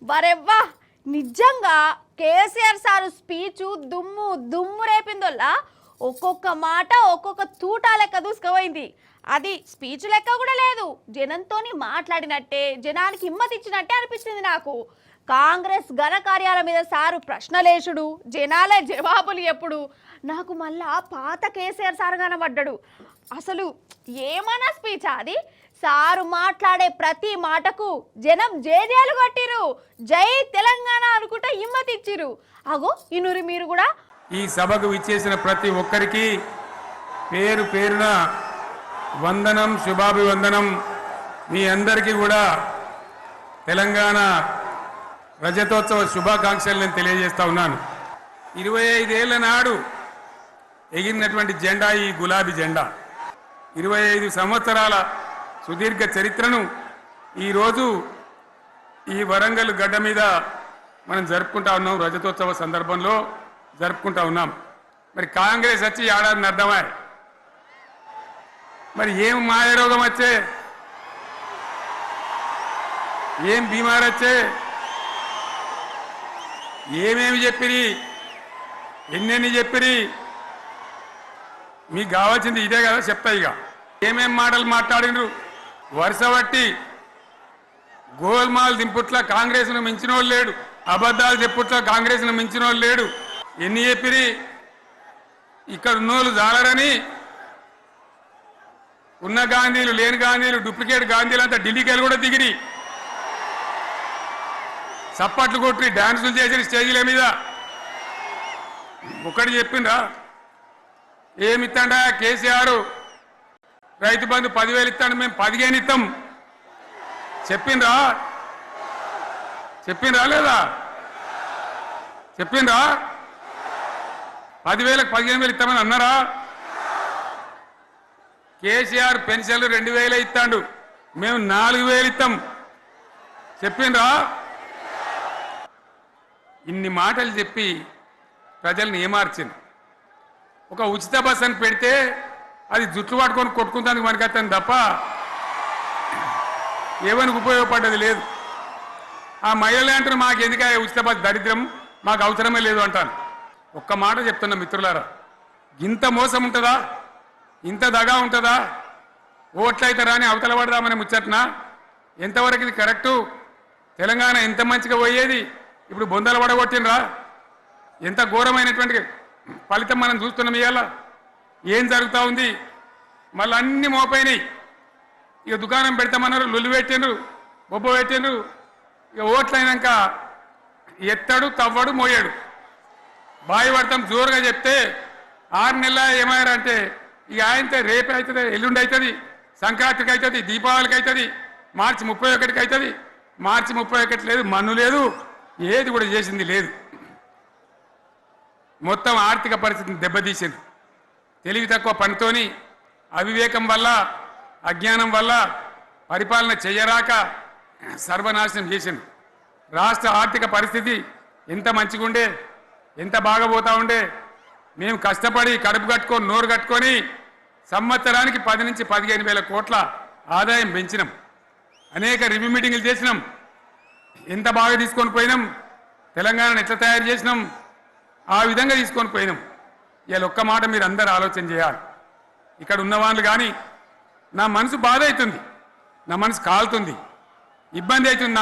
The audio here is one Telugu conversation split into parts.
వరెవ్వా నిజంగా కేసీఆర్ సారు స్పీచ్ దుమ్ము దుమ్ము రేపిందోల్లా ఒక్కొక్క మాట ఒక్కొక్క తూటా లెక్క దూసుకుపోయింది. అది స్పీచ్ లెక్క కూడా లేదు, జనంతోని మాట్లాడినట్టే జనానికి హిమ్మత్ ఇచ్చినట్టే అనిపించింది నాకు. కాంగ్రెస్ ఘన కార్యాల మీద సారు ప్రశ్నలేసుడు, జనాలే జవాబులు ఎప్పుడు నాకు మళ్ళా పాత కేసీఆర్ సారు కనబడ్డాడు. అసలు ఏమన్నా స్పీచ్ అది? సారు మాట్లాడే ప్రతి మాటకు జనం జేజేలు కొట్టిరు, జై తెలంగాణ అనుకుంటా హిమ్మత్ ఇచ్చిరు. అగో ఇనురి మీరు కూడా. ఈ సభకు విచ్చేసిన ప్రతి ఒక్కరికి పేరు పేరున వందనం, శుభాభివందనం. మీ అందరికీ కూడా తెలంగాణ రజతోత్సవ శుభాకాంక్షలు నేను తెలియజేస్తా ఉన్నాను. 25 ఏళ్ల నాడు ఎగిరినటువంటి జెండా ఈ గులాబీ జెండా. 25 సంవత్సరాల సుదీర్ఘ చరిత్రను ఈరోజు ఈ వరంగల్ గడ్డ మీద మనం జరుపుకుంటా ఉన్నాం. రజతోత్సవ సందర్భంలో జరుపుకుంటా ఉన్నాం. మరి కాంగ్రెస్ వచ్చి ఏడాదిని అర్థమా? మరి ఏం మాయరోగం వచ్చే, ఏం బీమారు వచ్చే, ఏమేమి చెప్పిరి, ఎన్నెన్ని చెప్పిరి? మీకు కావాల్సింది ఇదే కదా, చెప్తా. ఇక ఏమేం మాటలు మాట్లాడినరు వరుస బట్టి. గోల్మాల్ దింపుట్ల కాంగ్రెస్ను మించిన వాళ్ళు లేడు, అబద్ధాలు చెప్పుట్ల కాంగ్రెస్ను మించిన వాళ్ళు లేడు. ఎన్ని చెప్పిరి? ఇక్కడ ఉన్నోళ్ళు జాలరని ఉన్న గాంధీలు లేని గాంధీలు డూప్లికేట్ గాంధీలు అంతా ఢిల్లీకి వెళ్ళి కూడా దిగిరి, చప్పట్లు కొట్టి డాన్సులు చేసిన స్టేజీల మీద. ఒకటి చెప్పిండ్రా? ఏమిత్తాడా కేసీఆర్? రైతు బంధు 10,000 ఇస్తాడు, మేము 15 ఇస్తాం చెప్పిండ్రా? చెప్పిండ్రా లేదా? చెప్పిండ్రా? 10,000కు 15,000 ఇస్తామని అన్నారా? కేసీఆర్ పెన్షన్లు 2,000 ఇస్తాడు, మేము 4,000 ఇస్తాం చెప్పిండ్రా? ఇన్ని మాటలు చెప్పి ప్రజల్ని ఏమార్చింది. ఒక ఉచిత బస్ అని పెడితే అది జుట్లు పట్టుకొని కొట్టుకుంటానికి మనకత్తాను తప్ప ఏమనికి ఉపయోగపడ్డది లేదు. ఆ మహిళలే అంటారు మాకు ఎందుక ఉచిత బస్, దరిద్రం, మాకు అవసరమే లేదు అంటాను. ఒక్క మాట చెప్తున్నా మిత్రులారా, ఇంత మోసం ఉంటుందా? ఇంత దగా ఉంటుందా? ఓట్లయితే రాని అవతల పడదామని ముచ్చట్నా? ఎంతవరకు ఇది కరెక్టు? తెలంగాణ ఎంత మంచిగా పోయేది, ఇప్పుడు బొందలు పడగొట్టినరా? ఎంత ఘోరమైనటువంటి ఫలితం మనం చూస్తున్నాం. ఇవాళ ఏం జరుగుతూ ఉంది? మళ్ళీ అన్ని మోపైనాయి. ఇక దుకాణం పెడతామన్నారు, లొల్లు పెట్టిండ్రు, బొబ్బ పెట్టిండ్రు. ఇక ఓట్లయినాక ఎత్తడు, తవ్వడు, మోయాడు. బాయి పడతాం జోరుగా చెప్తే 6 నెలల ఏమయ్యారంటే ఇక ఆయనతో రేపు అవుతుంది, ఎల్లుండి అవుతుంది, సంక్రాంతికి అవుతుంది, దీపావళికి అవుతుంది, మార్చి 31కి అవుతుంది. మార్చి 31 లేదు, మన్ను లేదు, ఏది కూడా చేసింది లేదు. మొత్తం ఆర్థిక పరిస్థితిని దెబ్బతీసింది. తెలివి తక్కువ పనితోని, అవివేకం వల్ల, అజ్ఞానం వల్ల పరిపాలన చేయరాక సర్వనాశనం చేసింది. రాష్ట్ర ఆర్థిక పరిస్థితి ఎంత మంచిగా ఉండే, ఎంత బాగా పోతా ఉండే. మేము కష్టపడి కడుపు కట్టుకొని నోరు కట్టుకొని సంవత్సరానికి 10 నుంచి 15,000 కోట్ల ఆదాయం పెంచినాం. అనేక రివ్యూ మీటింగులు చేసినాం. ఎంత బాగా తీసుకొని పోయినాం, తెలంగాణను ఎట్లా తయారు చేసినాం, ఆ విధంగా తీసుకొని పోయినాం. ఇవాళ ఒక్క మాట మీరు అందరూ ఆలోచన చేయాలి. ఇక్కడ ఉన్నవాళ్ళు కానీ నా మనసు బాధ అవుతుంది, నా మనసు కాలుతుంది, ఇబ్బంది అవుతుంది.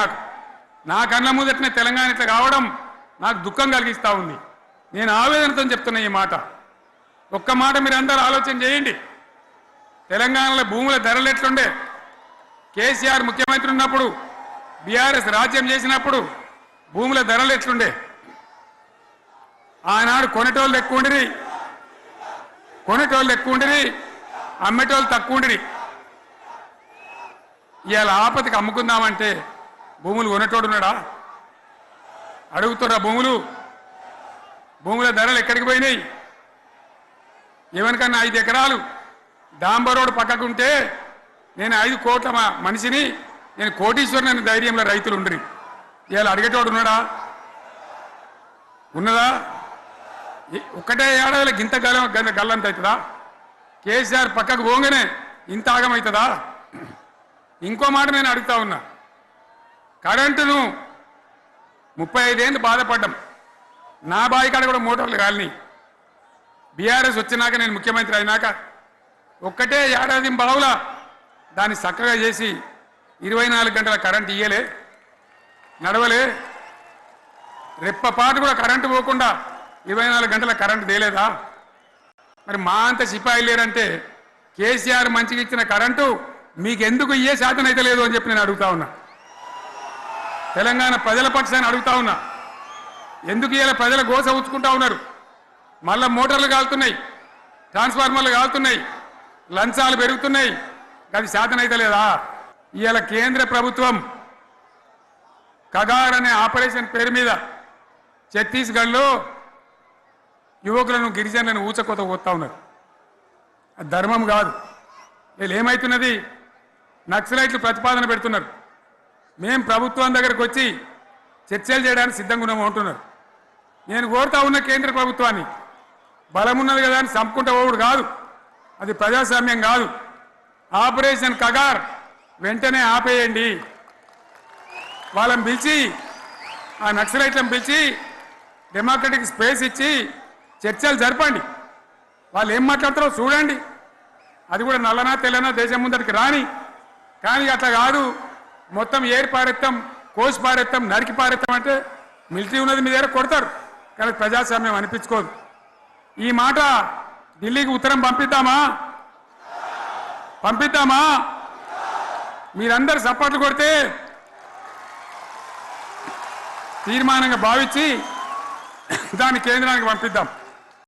నా కళ్ళ ముందటనే తెలంగాణ ఇట్లా కావడం నాకు దుఃఖం కలిగిస్తూ ఉంది. నేను ఆవేదనతో చెప్తున్నా ఈ మాట. ఒక్క మాట మీరు అందరూ ఆలోచన చేయండి. తెలంగాణలో భూముల ధరలు ఎట్లుండే? కేసీఆర్ ముఖ్యమంత్రి ఉన్నప్పుడు, బీఆర్ఎస్ రాజ్యం చేసినప్పుడు భూముల ధరలు ఎట్లుండే? ఆనాడు కొనేటోళ్ళు ఎక్కువ ఉండిరి, అమ్మేటోళ్ళు తక్కువ ఉండిరి. ఇవాళ ఆపదకి అమ్ముకుందామంటే భూములు కొనేటోడు ఉన్నాడా? అడుగుతున్నా భూముల ధరలు ఎక్కడికి పోయినాయి? ఎవరికన్నా 5 ఎకరాలు డాంబర్ రోడ్డు పక్కకుంటే నేను 5 కోట్ల మనిషిని, నేను కోటీశ్వరుని ధైర్యంలో రైతులు ఉండ్రి. ఇవాళ అడిగేటోడు ఉన్నాడా? ఉన్నదా? ఒక్కటే ఏడాదిలో గింత గల్లంత అవుతుందా? కేసీఆర్ పక్కకు పోగానే ఇంత ఆగమవుతుందా? ఇంకో మాట నేను అడుగుతా ఉన్నా, కరెంటును 35 ఏళ్ళు బాధపడ్డాం. నా బావి కాడ కూడా మోటార్లు కాలిని. బీఆర్ఎస్ వచ్చినాక నేను ముఖ్యమంత్రి అయినాక ఒక్కటే ఏడాది బావులా దాన్ని చక్కగా చేసి 24 గంటల కరెంట్ ఇయ్యలే, నడవలే. రెప్పపాటు కూడా కరెంటు పోకుండా 24 గంటల కరెంటు తేలేదా? మరి మా అంత సిపాయి లేరంటే కేసీఆర్ మంచిగా ఇచ్చిన కరెంటు మీకెందుకు ఇయ్యే శాతం అయితే లేదు అని చెప్పి నేను అడుగుతా ఉన్నా. తెలంగాణ ప్రజల పక్షాన్ని అడుగుతా ఉన్నా. ఎందుకు ఇలా ప్రజల గోస ఉంచుకుంటా ఉన్నారు? మళ్ళా మోటార్లు కాలుతున్నాయి, ట్రాన్స్ఫార్మర్లు కాలుతున్నాయి, లంచాలు పెరుగుతున్నాయి. అది శాతం అయితే లేదా? ఇవాళ కేంద్ర ప్రభుత్వం కగార్ అనే ఆపరేషన్ పేరు మీద ఛత్తీస్గఢ్లో యువకులను గిరిజనులను ఊచకోత పోతా ఉన్నారు. అది ధర్మం కాదు. వీళ్ళు ఏమవుతున్నది? నక్సలైట్లు ప్రతిపాదన పెడుతున్నారు. మేం ప్రభుత్వం దగ్గరకు వచ్చి చర్చలు చేయడానికి సిద్ధంగా ఉన్నాము అంటున్నారు. నేను కోరుతా ఉన్న కేంద్ర ప్రభుత్వాన్ని, బలమున్నది కదా అని చంపుకుంటే ఓవుడు కాదు, అది ప్రజాస్వామ్యం కాదు. ఆపరేషన్ కగార్ వెంటనే ఆపేయండి. వాళ్ళని పిలిచి, ఆ నక్సలైట్లను పిలిచి డెమోక్రటిక్ స్పేస్ ఇచ్చి చర్చలు జరపండి. వాళ్ళు ఏం మాట్లాడతారో చూడండి. అది కూడా నల్లనా తెల్లనా దేశం ముందరికి రాని. కానీ అట్లా కాదు, మొత్తం ఏరి పారెత్తాం, కోసి పారెత్తాం, నరికి పారెత్తాం అంటే మిలిటరీ ఉన్నది మీ దగ్గర కొడతారు. కానీ ప్రజాస్వామ్యం అనిపించుకోదు. ఈ మాట ఢిల్లీకి ఉత్తరం పంపిద్దామా? మీరందరూ సపోర్ట్లు కొడితే తీర్మానంగా భావించి దాన్ని కేంద్రానికి పంపిద్దాం.